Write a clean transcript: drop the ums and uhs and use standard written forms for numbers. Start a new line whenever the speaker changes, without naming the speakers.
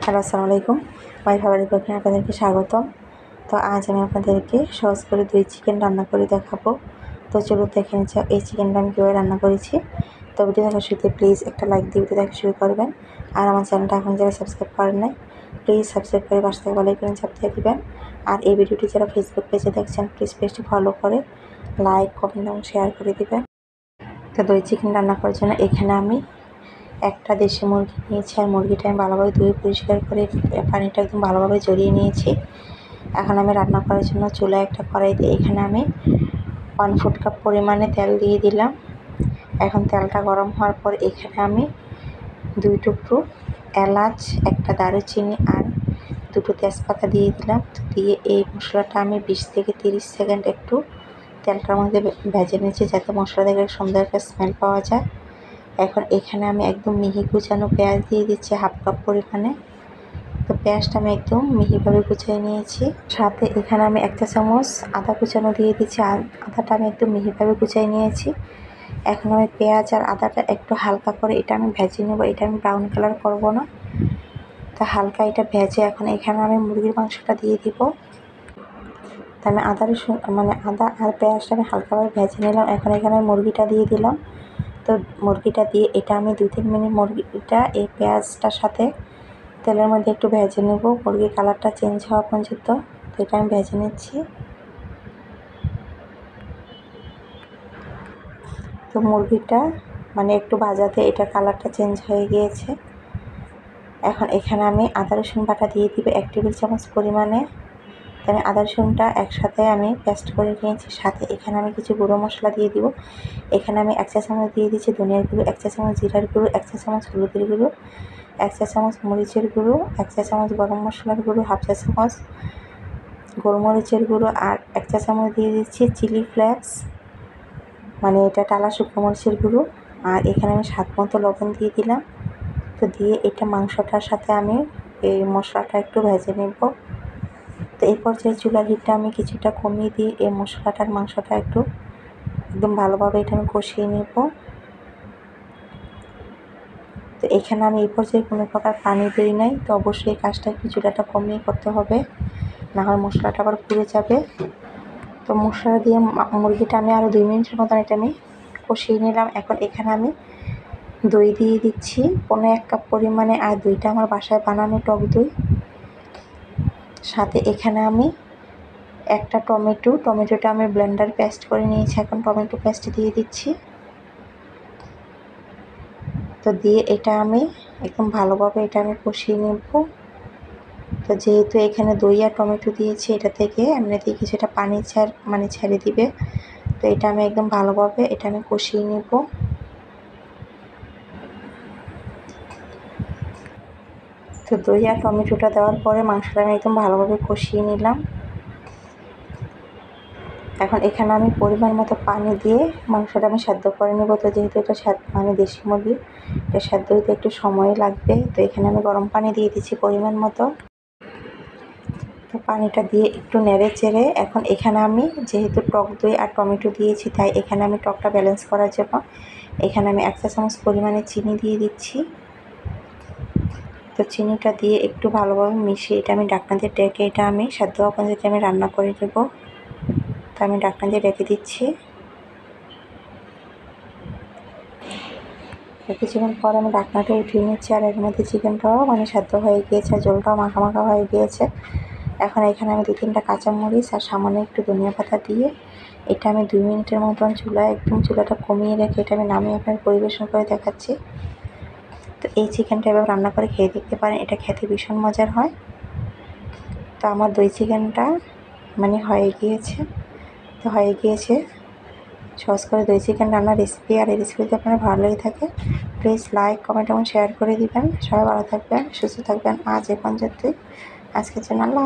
Hello, আসসালামু আলাইকুম। My favourite cooking আপনাদেরকে স্বাগতম। তো আজ আমি আপনাদেরকে সহজ করে দই চিকেন রান্না করে দেখাবো। তো চলুন দেখে নিচ্ছি এই চিকেনটা আমি কীভাবে রান্না করেছি। তো ভিডিও দেখার শুরুতে প্লিজ একটা লাইক দিয়ে ভিডিও দেখা শুরু করবেন। আর আমার চ্যানেলটা এখন যারা সাবস্ক্রাইব করেন নাই প্লিজ সাবস্ক্রাইব করে পাশে থাকা বেল আইকনে চাপ দিয়ে দিবেন। আর এই ভিডিওটি যারা ফেসবুক পেজে দেখছেন প্লিজ পেজটি ফলো করে লাইক, কমেন্ট এবং শেয়ার করে দিবেন। তো দই চিকেন রান্না করার জন্য এখানে আমি একটা দেশি মুরগি নিয়েছি, আর মুরগিটা আমি ভালোভাবে ধুয়ে পরিষ্কার করে পানিটা একদম ভালোভাবে ঝরিয়ে নিয়েছি। এখন আমি রান্না করার জন্য চুলায় একটা কড়াই দিয়ে এখানে আমি 1 কাপ পরিমাণে তেল দিয়ে দিলাম। এখন তেলটা গরম হওয়ার পর এখানে আমি 2 টুকরো এলাচ, একটা দারুচিনি আর 2টো তেজপাতা দিয়ে দিলাম। দিয়ে এই মশলাটা আমি 20 থেকে 30 সেকেন্ড একটু তেলটার মধ্যে ভেজে নিয়েছি, যাতে মশলা থেকে সুন্দর একটা স্মেল পাওয়া যায়। এখন এখানে আমি একদম মিহি কুচানো পেঁয়াজ দিয়ে দিচ্ছি 1/2 কাপ পরিমাণে। তো পেঁয়াজটা আমি একদম মিহিভাবে কুচিয়ে নিয়েছি। সাথে এখানে আমি 1 চা চামচ আদা কুচানো দিয়ে দিচ্ছি। আদাটা আমি একদম মিহিভাবে কুচিয়ে নিয়েছি। এখন আমি পেঁয়াজ আর আদাটা একটু হালকা করে এটা আমি ভেজে নেব। এটা আমি ব্রাউন কালার করব না, তা হালকা এটা ভেজে এখন এখানে আমি মুরগির মাংসটা দিয়ে দিব। তা আমি আদা আর পেঁয়াজটা আমি হালকাভাবে ভেজে নিলাম। এখন এখানে মুরগিটা দিয়ে দিলাম। তো মুরগিটা দিয়ে এটা আমি 2-3 মিনিট মুরগিটা এই পেঁয়াজটার সাথে তেলের মধ্যে একটু ভেজে নেব, মুরগির কালারটা চেঞ্জ হওয়া পর্যন্ত। তো এটা আমি ভেজে নিচ্ছি। তো মুরগিটা একটু ভাজাতে এটা কালারটা চেঞ্জ হয়ে গিয়েছে। এখন এখানে আমি আদা রসুন বাটা দিয়ে দিব 1 টেবিল চামচ পরিমাণে। তো আমি আদা রসুনটা একসাথে আমি পেস্ট করে নিয়েছি। সাথে এখানে আমি কিছু গুঁড়ো মশলা দিয়ে দিব। এখানে আমি 1 চা চামচ দিয়ে দিচ্ছি ধনিয়ার গুঁড়ো, 1 চা চামচ জিরার গুঁড়ো, 1 চা চামচ হলুদের গুঁড়ো, 1 চা চামচ মরিচের গুঁড়ো, 1 চা চামচ গরম মশলার গুঁড়ো, 1/2 চা চামচ গোলমরিচের গুঁড়ো, আর 1 চা চামচ দিয়ে দিচ্ছি চিলি ফ্লেক্স, এটা টালা শুকনো মরিচের গুঁড়ো। আর এখানে আমি স্বাদ মতো লবণ দিয়ে দিলাম। তো দিয়ে এটা মাংসটার সাথে আমি এই মশলাটা একটু ভেজে নেব। তো এই পর্যায়ে চুলার হিটটা আমি কিছুটা কমিয়ে দিয়ে এই মশলাটার মাংসটা একদম ভালোভাবে এটা আমি কষিয়ে নেব। তো এখানে আমি এই পর্যায়ে কোনো প্রকার পানি দিই নাই। তো অবশ্যই এই কাজটা একটু চুলাটা কমিয়ে করতে হবে, না হয় মশলাটা আবার পুড়ে যাবে। তো মশলা দিয়ে মুরগিটা আমি আরও 2 মিনিটের মতন এটা আমি কষিয়ে নিলাম। এখন এখানে আমি দই দিয়ে দিচ্ছি 1 কাপ পরিমাণে, আর দইটা আমার বাসায় বানানো টক দই। সাথে এখানে আমি একটা টমেটোটা আমি ব্লেন্ডার পেস্ট করে নিয়েছি। এখন টমেটো পেস্ট দিয়ে দিচ্ছি। তো দিয়ে এটা আমি একদম ভালোভাবে এটা আমি কষিয়ে নেব। তো যেহেতু এখানে দই আর টমেটো দিয়েছি, এটা থেকে এমনিতেই কিছুটা পানি ছেড়ে দিবে। তো এটা আমি একদম ভালোভাবে এটা আমি কষিয়ে নেব। তো দই আর টমেটোটা দেওয়ার পরে মাংসটা আমি একদম ভালোভাবে কষিয়ে নিলাম। এখন এখানে আমি পরিমাণ মতো পানি দিয়ে মাংসটা আমি সেদ্ধ করে নেব। তো যেহেতু এটা দেশি মুরগি, এটা সেদ্ধ হতে একটু সময় লাগবে। তো এখানে আমি গরম পানি দিয়ে দিচ্ছি পরিমাণ মতো। তো পানিটা দিয়ে একটু নেড়ে চেড়ে এখন এখানে আমি যেহেতু টক দই আর টমেটো দিয়েছি, তাই এখানে আমি টকটা ব্যালেন্স করার জন্য এখানে আমি 1 চা চামচ পরিমাণে চিনি দিয়ে দিচ্ছি। তো চিনিটা দিয়ে একটু ভালোভাবে মিশিয়ে এটা আমি ঢাকনা দিয়ে ডেকে এটা আমি সেদ্ধ হওয়া পর্যন্ত আমি রান্না করে নেব। তো আমি ঢাকনা দিয়ে রেখে দিচ্ছি। কিছুক্ষণ পর আমি ঢাকনাটা উঠিয়ে নিচ্ছি, আর এর মধ্যে চিকেনটাও সেদ্ধ হয়ে গিয়েছে, জলটাও মাখা মাখা হয়ে গিয়েছে। এখন এখানে আমি 2-3টা কাঁচামরিচ আর সামান্য একটু ধনিয়া পাতা দিয়ে এটা আমি 2 মিনিটের মতন চুলাটা কমিয়ে রেখে এটা আমি নামিয়ে আপনার পরিবেশন করে দেখাচ্ছি। তো এই চিকেনটা এবার রান্না করে খেয়ে দেখতে পারেন, এটা খেতে ভীষণ মজার হয়। তো আমার দই চিকেনটা হয়ে গিয়েছে সহজ করে দই চিকেন রান্নার রেসিপি। আর এই রেসিপি যদি আপনার ভালো লেগে থাকে প্লিজ লাইক, কমেন্ট এবং শেয়ার করে দিবেন। সবাই ভালো থাকবেন, সুস্থ থাকবেন। আজ এ পর্যন্তই, আজকের জন্য আল্লাহ।